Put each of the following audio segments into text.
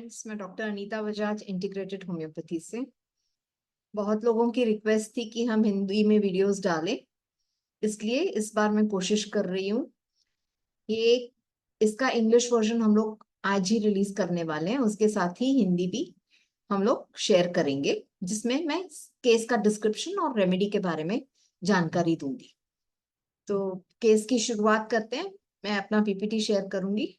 Friends, मैं doctor Anita Bajaj integrated homeopathy से। बहुत लोगों की रिक्वेस्ट थी कि हम हिंदी में वीडियोस डालें, इसलिए इस बार मैं कोशिश कर रही हूँ। ये इसका इंग्लिश वर्जन हम लोग आज ही रिलीज करने वाले हैं, उसके साथ ही हिंदी भी हम लोग शेयर करेंगे, जिसमें मैं केस का डिस्क्रिप्शन और रेमेडी के बारे में जानकारी दूंगी। तो केस की शुरुआत करते हैं। मैं अपना पीपीटी शेयर करूंगी।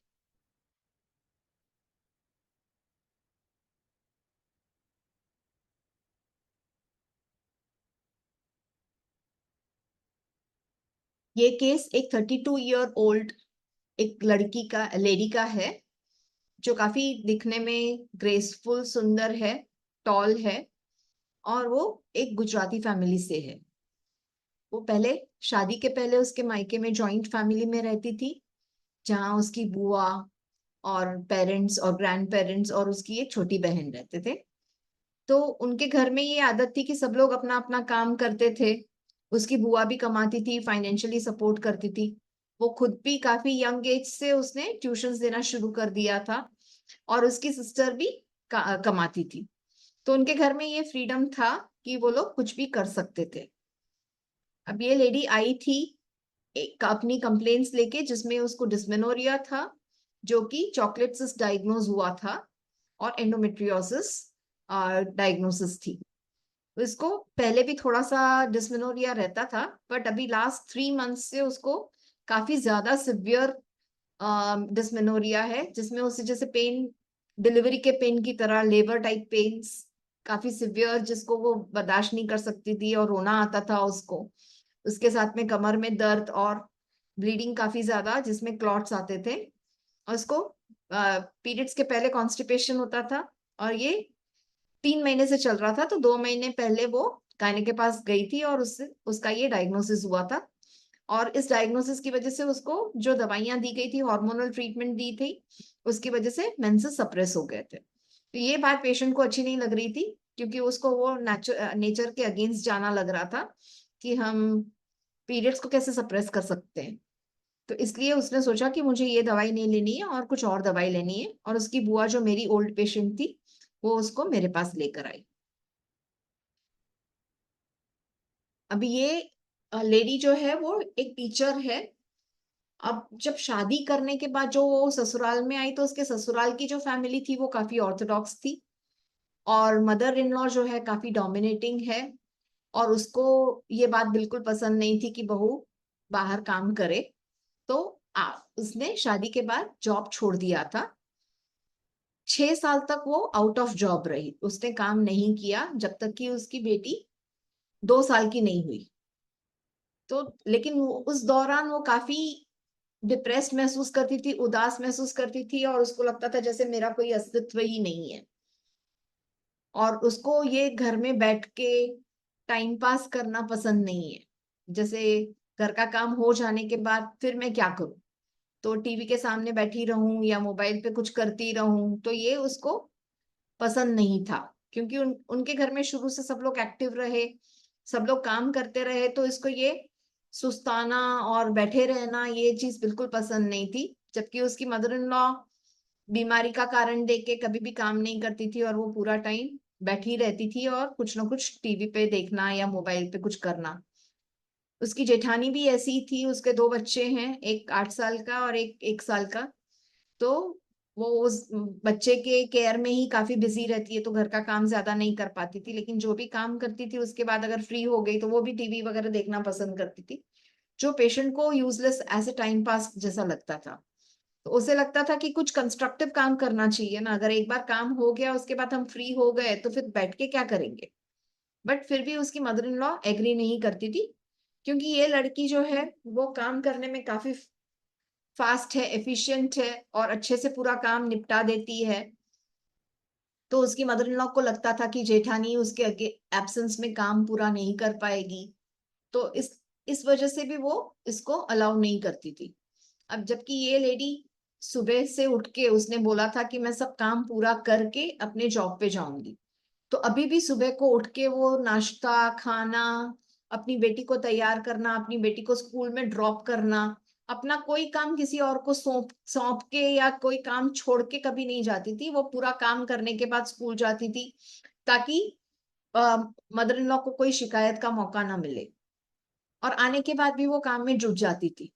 ये केस एक 32 ईयर ओल्ड एक लड़की का लेडी का है, जो काफी दिखने में ग्रेसफुल सुंदर है, टॉल है, और वो एक गुजराती फैमिली से है। वो पहले शादी के पहले उसके मायके में जॉइंट फैमिली में रहती थी, जहाँ उसकी बुआ और पेरेंट्स और ग्रैंड पेरेंट्स और उसकी एक छोटी बहन रहते थे। तो उनके घर में ये आदत थी कि सब लोग अपना अपना काम करते थे। उसकी बुआ भी कमाती थी, फाइनेंशियली सपोर्ट करती थी। वो खुद भी काफी यंग एज से उसने ट्यूशंस देना शुरू कर दिया था, और उसकी सिस्टर भी कमाती थी। तो उनके घर में ये फ्रीडम था कि वो लोग कुछ भी कर सकते थे। अब ये लेडी आई थी एक अपनी कंप्लेंट्स लेके, जिसमें उसको डिस्मेनोरिया था, जो कि चॉकलेट सिस्ट डायग्नोज हुआ था, और एंडोमेट्रियोसिस डायग्नोसिस थी। इसको पहले भी थोड़ा सा डिस्मेनोरिया रहता था, बट अभी लास्ट 3 मंथ से उसको काफी ज्यादा सिवियर डिस्मेनोरिया है, जिसमें उसे जैसे पेन, डिलीवरी के पेन की तरह लेबर टाइप पेन्स, काफी सिवियर, जिसको वो बर्दाश्त नहीं कर सकती थी और रोना आता था उसको। उसके साथ में कमर में दर्द और ब्लीडिंग काफी ज्यादा, जिसमें क्लॉट्स आते थे। और उसको पीरियड्स के पहले कॉन्स्टिपेशन होता था, और ये 3 महीने से चल रहा था। तो 2 महीने पहले वो गायने के पास गई थी, और उससे उसका ये डायग्नोसिस हुआ था। और इस डायग्नोसिस की वजह से उसको जो दवाइयां दी गई थी, हार्मोनल ट्रीटमेंट दी थी, उसकी वजह से मेंसेस सप्रेस हो गए थे। तो ये बात पेशेंट को अच्छी नहीं लग रही थी, क्योंकि उसको वो नेचर के अगेंस्ट जाना लग रहा था कि हम पीरियड्स को कैसे सप्रेस कर सकते हैं। तो इसलिए उसने सोचा कि मुझे ये दवाई नहीं लेनी है और कुछ और दवाई लेनी है, और उसकी बुआ जो मेरी ओल्ड पेशेंट थी, वो उसको मेरे पास लेकर आई। अब ये लेडी जो है वो एक टीचर है। अब जब शादी करने के बाद जो वो ससुराल में आई, तो उसके ससुराल की जो फैमिली थी वो काफी ऑर्थोडॉक्स थी, और मदर इन लॉ जो है काफी डोमिनेटिंग है। और उसको ये बात बिल्कुल पसंद नहीं थी कि बहू बाहर काम करे। तो उसने शादी के बाद जॉब छोड़ दिया था। 6 साल तक वो आउट ऑफ जॉब रही, उसने काम नहीं किया जब तक कि उसकी बेटी 2 साल की नहीं हुई। तो लेकिन उस दौरान वो काफी डिप्रेस्ड महसूस करती थी, उदास महसूस करती थी, और उसको लगता था जैसे मेरा कोई अस्तित्व ही नहीं है। और उसको ये घर में बैठ के टाइम पास करना पसंद नहीं है। जैसे घर का काम हो जाने के बाद फिर मैं क्या करूं, तो टीवी के सामने बैठी रहूं या मोबाइल पे कुछ करती रहूं, तो ये उसको पसंद नहीं था। क्योंकि उनके घर में शुरू से सब लोग एक्टिव रहे, सब लोग काम करते रहे, तो इसको ये सुस्ताना और बैठे रहना ये चीज बिल्कुल पसंद नहीं थी। जबकि उसकी मदर इन लॉ बीमारी का कारण देख के कभी भी काम नहीं करती थी, और वो पूरा टाइम बैठी रहती थी और कुछ ना कुछ टीवी पे देखना या मोबाइल पे कुछ करना। उसकी जेठानी भी ऐसी ही थी। उसके 2 बच्चे हैं, एक 8 साल का और एक 1 साल का। तो वो उस बच्चे के केयर में ही काफी बिजी रहती है, तो घर का काम ज्यादा नहीं कर पाती थी। लेकिन जो भी काम करती थी उसके बाद अगर फ्री हो गई, तो वो भी टीवी वगैरह देखना पसंद करती थी, जो पेशेंट को यूजलेस ऐसे टाइम पास जैसा लगता था। तो उसे लगता था कि कुछ कंस्ट्रक्टिव काम करना चाहिए ना, अगर एक बार काम हो गया उसके बाद हम फ्री हो गए तो फिर बैठ के क्या करेंगे। बट फिर भी उसकी मदर इन लॉ एग्री नहीं करती थी, क्योंकि ये लड़की जो है वो काम करने में काफी फास्ट है, एफिशिएंट है, और अच्छे से पूरा काम निपटा देती है। तो उसकी मदर इन लॉ को लगता था कि जेठानी उसके आगे एब्सेंस में काम पूरा नहीं कर पाएगी। तो इस वजह से भी वो इसको अलाउ नहीं करती थी। अब जबकि ये लेडी सुबह से उठ के उसने बोला था कि मैं सब काम पूरा करके अपने जॉब पे जाऊंगी, तो अभी भी सुबह को उठ के वो नाश्ता खाना, अपनी बेटी को तैयार करना, अपनी बेटी को स्कूल में ड्रॉप करना, अपना कोई काम किसी और को सौंप सौंप के या कोई काम छोड़ के कभी नहीं जाती थी। वो पूरा काम करने के बाद स्कूल जाती थी, ताकि मदर इन लॉ को कोई शिकायत का मौका ना मिले, और आने के बाद भी वो काम में जुट जाती थी।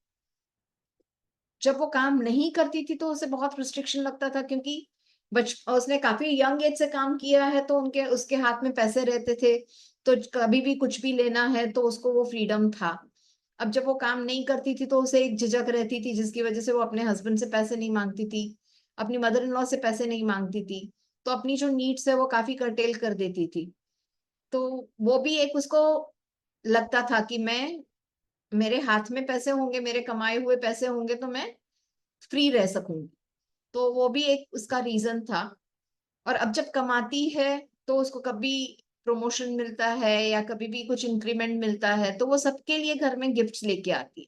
जब वो काम नहीं करती थी तो उसे बहुत रिस्ट्रिक्शन लगता था, क्योंकि उसने काफी यंग एज से काम किया है, तो उनके उसके हाथ में पैसे रहते थे, तो कभी भी कुछ भी लेना है तो उसको वो फ्रीडम था। अब जब वो काम नहीं करती थी तो उसे एक झिझक रहती थी, जिसकी वजह से वो अपने हस्बैंड से पैसे नहीं मांगती थी, अपनी मदर इन लॉ से पैसे नहीं मांगती थी, तो अपनी जो नीड्स है वो काफी कर्टेल कर देती थी। तो वो भी एक उसको लगता था कि मेरे हाथ में पैसे होंगे, मेरे कमाए हुए पैसे होंगे तो मैं फ्री रह सकूंगी। तो वो भी एक उसका रीजन था। और अब जब कमाती है तो उसको कभी प्रमोशन मिलता है या कभी भी कुछ इंक्रीमेंट मिलता है, तो वो सबके लिए घर में गिफ्ट्स लेके आती है,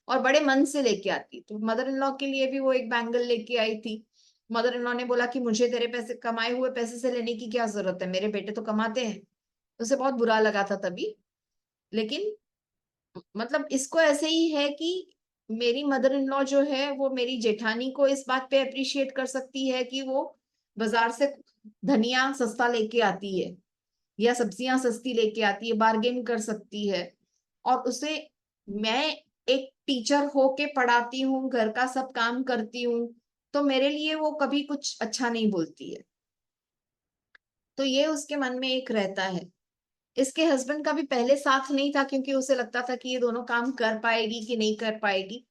और बड़े मन से लेके आती है। तो मदर इन लॉ के लिए भी वो एक बैंगल लेके आई थी। मदर इन लॉ ने बोला कि मुझे तेरे पैसे, कमाए हुए पैसे से लेने की क्या जरूरत है, मेरे बेटे तो कमाते हैं। उसे बहुत बुरा लगा था तभी। लेकिन मतलब इसको ऐसे ही है कि मेरी मदर इन लॉ जो है वो मेरी जेठानी को इस बात पे अप्रिशिएट कर सकती है कि वो बाजार से धनिया सस्ता लेके आती है या सब्जियां सस्ती लेके आती है, बार्गेन कर सकती है। और उसे, मैं एक टीचर होके पढ़ाती हूँ, घर का सब काम करती हूँ, तो मेरे लिए वो कभी कुछ अच्छा नहीं बोलती है। तो ये उसके मन में एक रहता है। इसके हस्बैंड का भी पहले साथ नहीं था, क्योंकि उसे लगता था कि ये दोनों काम कर पाएगी कि नहीं कर पाएगी।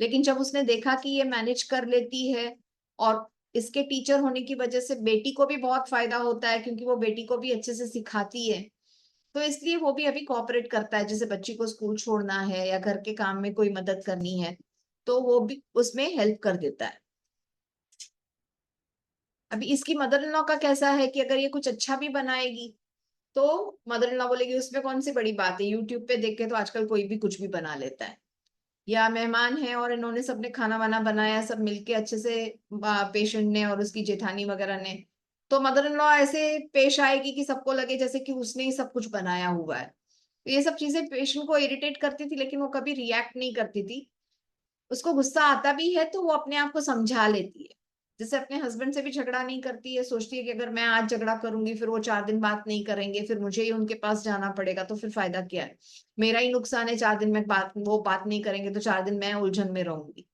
लेकिन जब उसने देखा कि ये मैनेज कर लेती है, और इसके टीचर होने की वजह से बेटी को भी बहुत फायदा होता है, क्योंकि वो बेटी को भी अच्छे से सिखाती है, तो इसलिए वो भी अभी कोऑपरेट करता है। जैसे बच्ची को स्कूल छोड़ना है या घर के काम में कोई मदद करनी है, तो वो भी उसमें हेल्प कर देता है। अभी इसकी मदर इन लॉ का कैसा है कि अगर ये कुछ अच्छा भी बनाएगी, तो मदर इन लॉ बोलेगी उसमें कौन सी बड़ी बात है, यूट्यूब पे देख के तो आजकल कोई भी कुछ भी बना लेता है। या मेहमान है और इन्होंने सबने खाना वाना बनाया, सब मिलके अच्छे से, पेशेंट ने और उसकी जेठानी वगैरह ने, तो मदर इन लॉ ऐसे पेश आएगी कि सबको लगे जैसे कि उसने ही सब कुछ बनाया हुआ है। तो ये सब चीजें पेशेंट को इरिटेट करती थी, लेकिन वो कभी रिएक्ट नहीं करती थी। उसको गुस्सा आता भी है तो वो अपने आप को समझा लेती है। जैसे अपने हस्बैंड से भी झगड़ा नहीं करती है, सोचती है कि अगर मैं आज झगड़ा करूंगी फिर वो 4 दिन बात नहीं करेंगे, फिर मुझे ही उनके पास जाना पड़ेगा, तो फिर फायदा क्या है, मेरा ही नुकसान है। 4 दिन में वो बात नहीं करेंगे तो 4 दिन मैं उलझन में रहूंगी।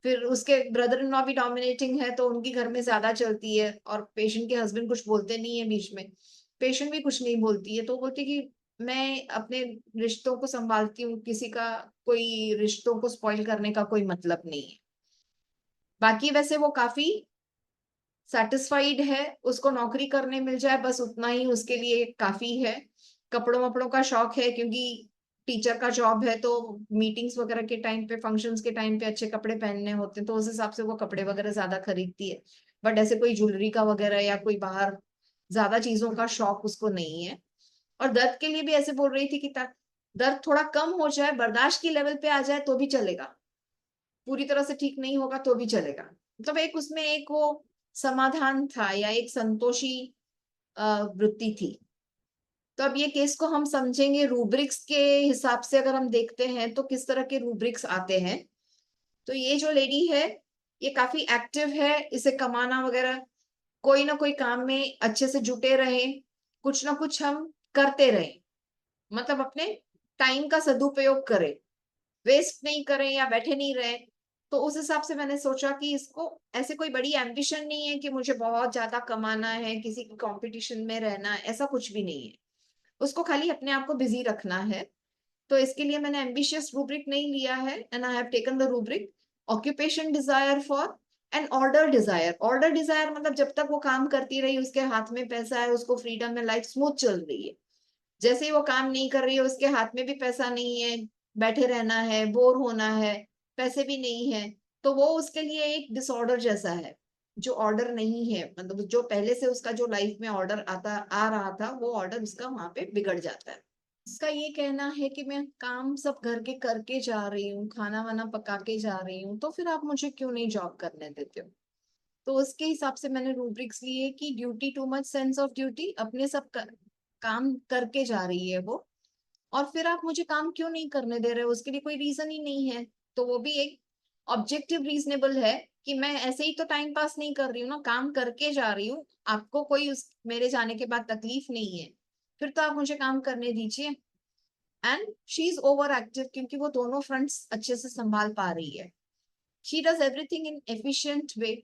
फिर उसके ब्रदर इन लॉ भी डोमिनेटिंग है, तो उनकी घर में ज्यादा चलती है, और पेशेंट के हस्बैंड कुछ बोलते नहीं है बीच में। पेशेंट भी कुछ नहीं बोलती है, तो बोलती है कि मैं अपने रिश्तों को संभालती हूँ, किसी का कोई रिश्तों को स्पॉइल करने का कोई मतलब नहीं है। बाकी वैसे वो काफी सेटिस्फाइड है, उसको नौकरी करने मिल जाए बस उतना ही उसके लिए काफी है। कपड़ों वपड़ों का शौक है, क्योंकि टीचर का जॉब है, तो मीटिंग्स वगैरह के टाइम पे, फंक्शंस के टाइम पे अच्छे कपड़े पहनने होते हैं, तो उस हिसाब से वो कपड़े वगैरह ज्यादा खरीदती है। बट ऐसे कोई ज्वेलरी का वगैरह या कोई बाहर ज्यादा चीजों का शौक उसको नहीं है। और दर्द के लिए भी ऐसे बोल रही थी कि दर्द थोड़ा कम हो जाए, बर्दाश्त की लेवल पे आ जाए तो भी चलेगा, पूरी तरह से ठीक नहीं होगा तो भी चलेगा। मतलब एक उसमें एक वो समाधान था, या एक संतोषी वृत्ति थी। तो अब ये केस को हम समझेंगे रूब्रिक्स के हिसाब से, अगर हम देखते हैं तो किस तरह के रूब्रिक्स आते हैं। तो ये जो लेडी है, ये काफी एक्टिव है, इसे कमाना वगैरह, कोई ना कोई काम में अच्छे से जुटे रहे, कुछ ना कुछ हम करते रहे, मतलब अपने टाइम का सदुपयोग करें, वेस्ट नहीं करें या बैठे नहीं रहे। तो उस हिसाब से मैंने सोचा कि इसको ऐसे कोई बड़ी एम्बिशन नहीं है कि मुझे बहुत ज्यादा कमाना है, किसी की कंपटीशन में रहना है, ऐसा कुछ भी नहीं है। उसको खाली अपने आप को बिजी रखना है। तो इसके लिए मैंने एम्बिशियस रूब्रिक नहीं लिया है, and I have taken the rubric occupation desire for an order desire. Order desire मतलब जब तक वो काम करती रही, उसके हाथ में पैसा है, उसको फ्रीडम है, लाइफ स्मूथ चल रही है। जैसे ही वो काम नहीं कर रही है, उसके हाथ में भी पैसा नहीं है, बैठे रहना है, बोर होना है, पैसे भी नहीं है, तो वो उसके लिए एक डिसऑर्डर जैसा है। जो ऑर्डर नहीं है, मतलब जो पहले से उसका जो लाइफ में ऑर्डर आता आ रहा था, वो ऑर्डर उसका वहां पे बिगड़ जाता है। इसका ये कहना है कि मैं काम सब घर के करके जा रही हूँ, खाना वाना पका के जा रही हूँ, तो फिर आप मुझे क्यों नहीं जॉब करने देते हो। तो उसके हिसाब से मैंने रूब्रिक्स लिए कि duty, too much sense of duty, अपने सब काम करके जा रही है वो, और फिर आप मुझे काम क्यों नहीं करने दे रहे हो, उसके लिए कोई रीजन ही नहीं है। तो वो भी एक ऑब्जेक्टिव रीजनेबल है कि मैं ऐसे ही तो टाइम पास नहीं कर रही हूँ ना, काम करके जा रही हूँ। आपको कोई उस मेरे जाने के बाद तकलीफ नहीं है, फिर तो आप मुझे काम करने दीजिए। And she is over active क्योंकि वो दोनों फ्रंट्स अच्छे से संभाल पा रही है। She does everything in efficient way,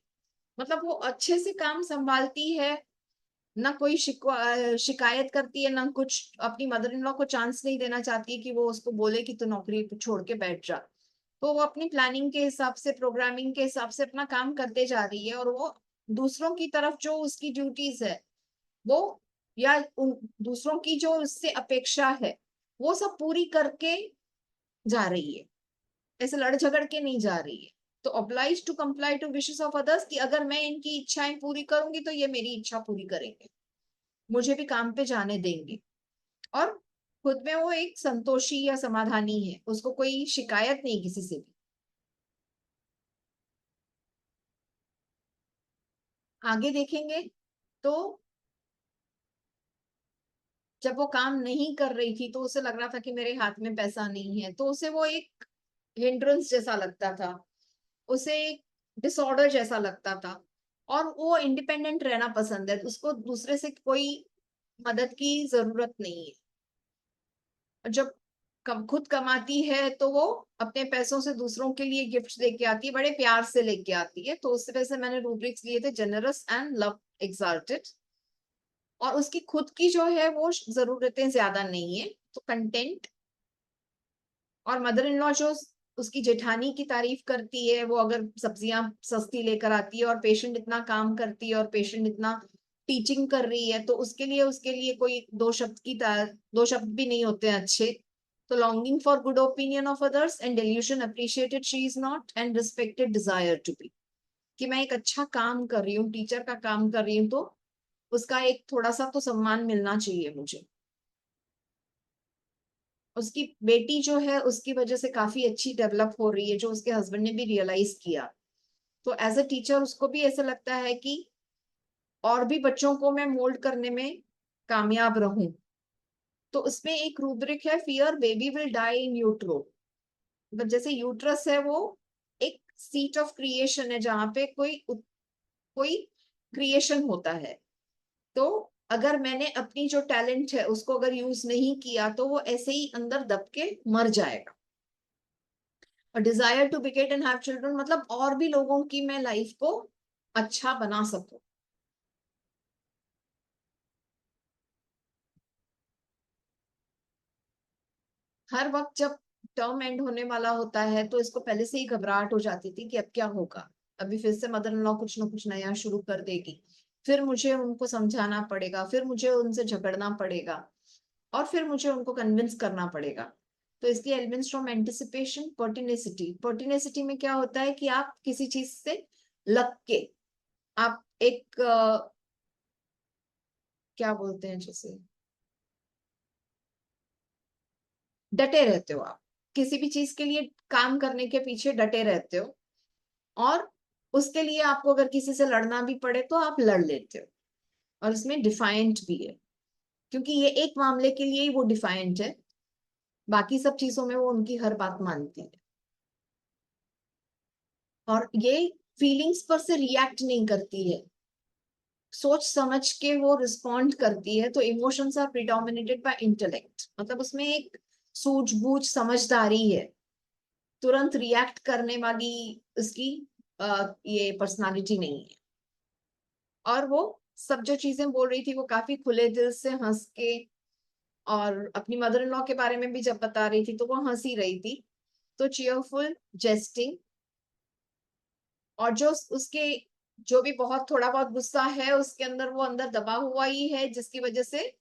मतलब वो अच्छे से काम संभालती है, ना कोई शिकायत करती है, ना कुछ। अपनी मदर इन लॉ को चांस नहीं देना चाहती है कि वो उसको बोले कि तू नौकरी छोड़ के बैठ जा। तो वो अपनी प्लानिंग के हिसाब से, प्रोग्रामिंग के हिसाब से अपना काम करते जा रही है, और वो दूसरों की तरफ जो उसकी ड्यूटीज है वो, या उन दूसरों की जो उससे अपेक्षा है, वो सब पूरी करके जा रही है। ऐसे लड़ झगड़ के नहीं जा रही है। तो obliged to comply to wishes of others, कि अगर मैं इनकी इच्छाएं पूरी करूंगी तो ये मेरी इच्छा पूरी करेंगे, मुझे भी काम पे जाने देंगे। और खुद में वो एक संतोषी या समाधानी है, उसको कोई शिकायत नहीं किसी से भी। आगे देखेंगे तो जब वो काम नहीं कर रही थी तो उसे लग रहा था कि मेरे हाथ में पैसा नहीं है, तो उसे वो एक हिंड्रेंस जैसा लगता था, उसे एक डिसऑर्डर जैसा लगता था। और वो इंडिपेंडेंट रहना पसंद है, उसको दूसरे से कोई मदद की जरूरत नहीं है। और जब खुद कमाती है तो वो अपने पैसों से दूसरों के लिए गिफ्ट लेके आती है, बड़े प्यार से लेके आती है। तो उस तरह से मैंने रूब्रिक्स लिए थे, जनरस एंड लव एक्साल्टेड। और उसकी खुद की जो है वो जरूरतें ज्यादा नहीं है, तो कंटेंट। और मदर इन लॉ जो उसकी जेठानी की तारीफ करती है, वो अगर सब्जियां सस्ती लेकर आती है और पेशेंट इतना काम करती है और पेशेंट इतना टीचिंग कर रही है, तो उसके लिए कोई दो शब्द भी नहीं होते हैं अच्छे। तो longing for good opinion of others and delusion appreciated she is not, and respected desire to be, कि मैं एक अच्छा काम कर रही हूँ, टीचर का काम कर रही हूँ, तो उसका एक थोड़ा सा तो सम्मान मिलना चाहिए मुझे। उसकी बेटी जो है उसकी वजह से काफी अच्छी डेवलप हो रही है, जो उसके हस्बैंड ने भी रियलाइज किया। तो एज अ टीचर उसको भी ऐसा लगता है कि और भी बच्चों को मैं मोल्ड करने में कामयाब रहूं। तो उसमें एक रूब्रिक है, fear baby will die in utero. मतलब जैसे यूट्रस है वो एक सीट ऑफ क्रिएशन है, जहां पे कोई क्रिएशन होता है। तो अगर मैंने अपनी जो टैलेंट है उसको अगर यूज नहीं किया तो वो ऐसे ही अंदर दब के मर जाएगा। और desire to beget and have children, मतलब और भी लोगों की मैं लाइफ को अच्छा बना सकूं। हर वक्त जब टर्म एंड होने वाला होता है तो इसको पहले से ही घबराहट हो जाती थी कि अब क्या होगा। अभी फिर से मदर इन लॉ कुछ ना कुछ नया शुरू कर देगी, फिर मुझे उनको समझाना पड़ेगा, फिर मुझे उनसे झगड़ना पड़ेगा, और फिर मुझे उनको कन्विंस करना पड़ेगा। तो इसलिए एलिमेंट्स फ्रॉम एंटिसिपेशन, पर्टिनेसिटी। पर्टिनेसिटी में क्या होता है कि आप किसी चीज से लग के, आप एक क्या बोलते हैं जैसे, डटे रहते हो आप, किसी भी चीज के लिए काम करने के पीछे डटे रहते हो। और उसके लिए आपको अगर किसी से लड़ना भी पड़े तो आप लड़ लेते हो। और इसमें डिफाइंट भी है, क्योंकि ये एक मामले के लिए ही वो डिफाइंट है, बाकी सब चीजों में वो उनकी हर बात मानती है। और ये फीलिंग्स पर से रिएक्ट नहीं करती है, सोच समझ के वो रिस्पॉन्ड करती है। तो इमोशंस आर प्रिडोमिनेटेड बाय इंटेलेक्ट, मतलब उसमें एक सूझबूझ समझदारी है, तुरंत रिएक्ट करने वाली उसकी ये पर्सनालिटी नहीं है। और वो सब जो चीजें बोल रही थी वो काफी खुले दिल से हंस के, और अपनी मदर इन लॉ के बारे में भी जब बता रही थी तो वो हंसी रही थी। तो चीयरफुल जेस्टिंग। और जो उसके जो भी बहुत थोड़ा बहुत गुस्सा है उसके अंदर, वो अंदर दबा हुआ ही है, जिसकी वजह से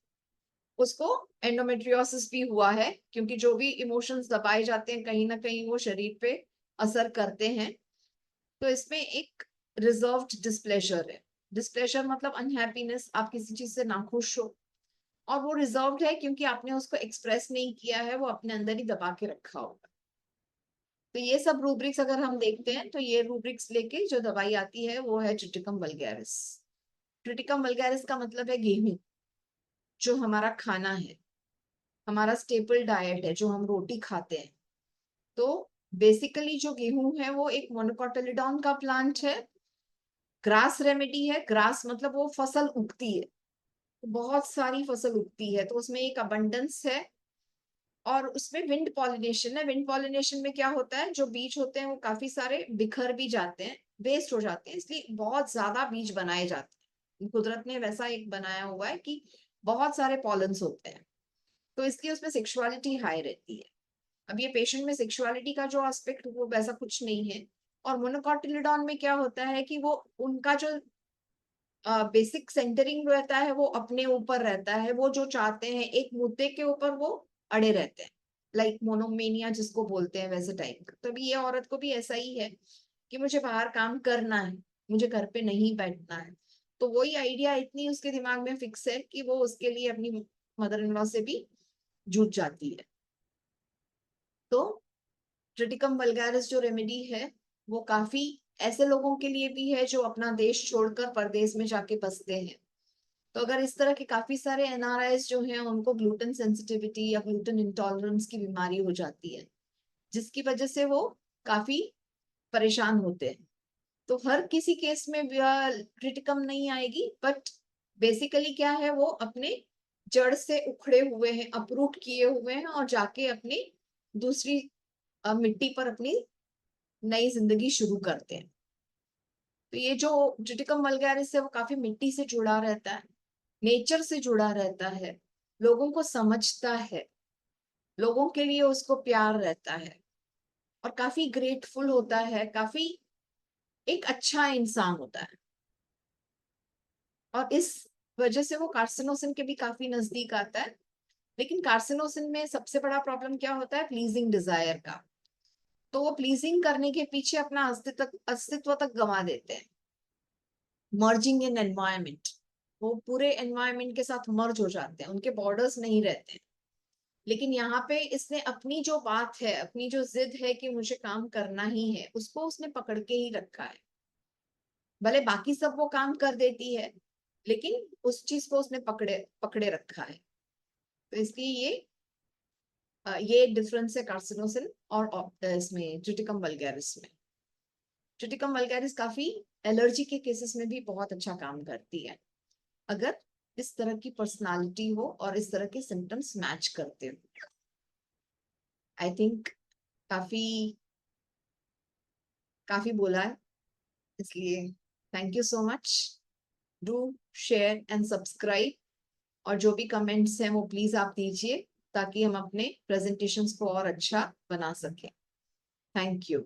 उसको एंडोमेट्रियोसिस भी हुआ है, क्योंकि जो भी इमोशंस दबाए जाते हैं कहीं ना कहीं वो शरीर पे असर करते हैं। तो इसमें एक रिजर्व्ड डिस्प्लेजर है। डिस्प्लेजर मतलब अनहैप्पीनेस, आप किसी चीज से नाखुश हो, और वो रिजर्व्ड है क्योंकि आपने उसको एक्सप्रेस नहीं किया है, वो अपने अंदर ही दबा के रखा होगा। तो ये सब रूब्रिक्स अगर हम देखते हैं तो ये रूब्रिक्स लेके जो दवाई आती है वो है ट्रिटिकम वल्गैरिस। ट्रिटिकम वल्गैरिस का मतलब है गेहूं, जो हमारा खाना है, हमारा स्टेपल डाइट है, जो हम रोटी खाते हैं। तो बेसिकली जो गेहूं है वो एक मोनोकोटिलिडॉन का प्लांट है, ग्रास रेमेडी है। ग्रास मतलब वो फसल उगती है, बहुत सारी फसल उगती है, तो उसमें एक अबंडेंस है। और उसमें विंड पॉलिनेशन है। विंड पॉलिनेशन में क्या होता है, जो बीज होते हैं वो काफी सारे बिखर भी जाते हैं, वेस्ट हो जाते हैं, इसलिए बहुत ज्यादा बीज बनाए जाते हैं। कुदरत ने वैसा एक बनाया हुआ है कि बहुत सारे पॉलन्स होते हैं, तो इसलिए उसमें सेक्सुअलिटी हाई रहती है। अब ये पेशेंट में सेक्सुअलिटी का जो एस्पेक्ट वो वैसा कुछ नहीं है। और मोनोकोटिलिडॉन में क्या होता है कि वो उनका जो बेसिक सेंटरिंग रहता है वो अपने ऊपर रहता है, वो जो चाहते हैं एक मुद्दे के ऊपर वो अड़े रहते हैं, लाइक मोनोमेनिया जिसको बोलते हैं वैसे टाइप। तभी ये औरत को भी ऐसा ही है कि मुझे बाहर काम करना है, मुझे घर पे नहीं बैठना है। तो वही आइडिया इतनी उसके दिमाग में फिक्स है कि वो उसके लिए अपनी मदर इन लॉ से भी जुट जाती है। तो ट्रिटिकम वल्गैरिस जो रेमेडी है वो काफी ऐसे लोगों के लिए भी है जो अपना देश छोड़कर परदेश में जाके बसते हैं। तो अगर इस तरह के काफी सारे एनआरआईज जो हैं उनको ग्लूटेन सेंसिटिविटी या ग्लूटेन इंटॉलरेंस की बीमारी हो जाती है, जिसकी वजह से वो काफी परेशान होते हैं। तो हर किसी केस में क्रिटिकम नहीं आएगी, बट बेसिकली क्या है, वो अपने जड़ से उखड़े हुए हैं, अपरूट किए हुए हैं और जाके अपनी दूसरी मिट्टी पर अपनी नई जिंदगी शुरू करते हैं। तो ये जो ट्रिटिकम वल्गैरिस है वो काफी मिट्टी से जुड़ा रहता है, नेचर से जुड़ा रहता है, लोगों को समझता है, लोगों के लिए उसको प्यार रहता है और काफी ग्रेटफुल होता है, काफी एक अच्छा इंसान होता है। और इस वजह से वो कार्सिनोसिन के भी काफी नजदीक आता है। लेकिन कार्सिनोसिन में सबसे बड़ा प्रॉब्लम क्या होता है, प्लीजिंग डिजायर का। तो वो प्लीजिंग करने के पीछे अपना अस्तित्व तक गंवा देते हैं। मर्जिंग इन एनवायरमेंट, वो पूरे एनवायरमेंट के साथ मर्ज हो जाते हैं, उनके बॉर्डर्स नहीं रहते हैं। लेकिन यहाँ पे इसने अपनी जो बात है, अपनी जो जिद है कि मुझे काम करना ही है, उसको उसने पकड़ के ही रखा है। भले बाकी सब वो काम कर देती है, लेकिन उस चीज को उसने पकड़े पकड़े रखा है। तो इसलिए ये डिफरेंस है कार्सिनोसिन और इसमें ट्रिटिकम वल्गैरिस में। ट्रिटिकम वल्गैरिस काफी एलर्जी के केसेस में भी बहुत अच्छा काम करती है, अगर इस तरह की पर्सनालिटी हो और इस तरह के सिम्टम्स मैच करते हो। आई थिंक काफी काफी बोला है, इसलिए thank you so much. Do share and subscribe, और जो भी कमेंट्स हैं वो प्लीज आप दीजिए, ताकि हम अपने प्रेजेंटेशंस को और अच्छा बना सकें। Thank you.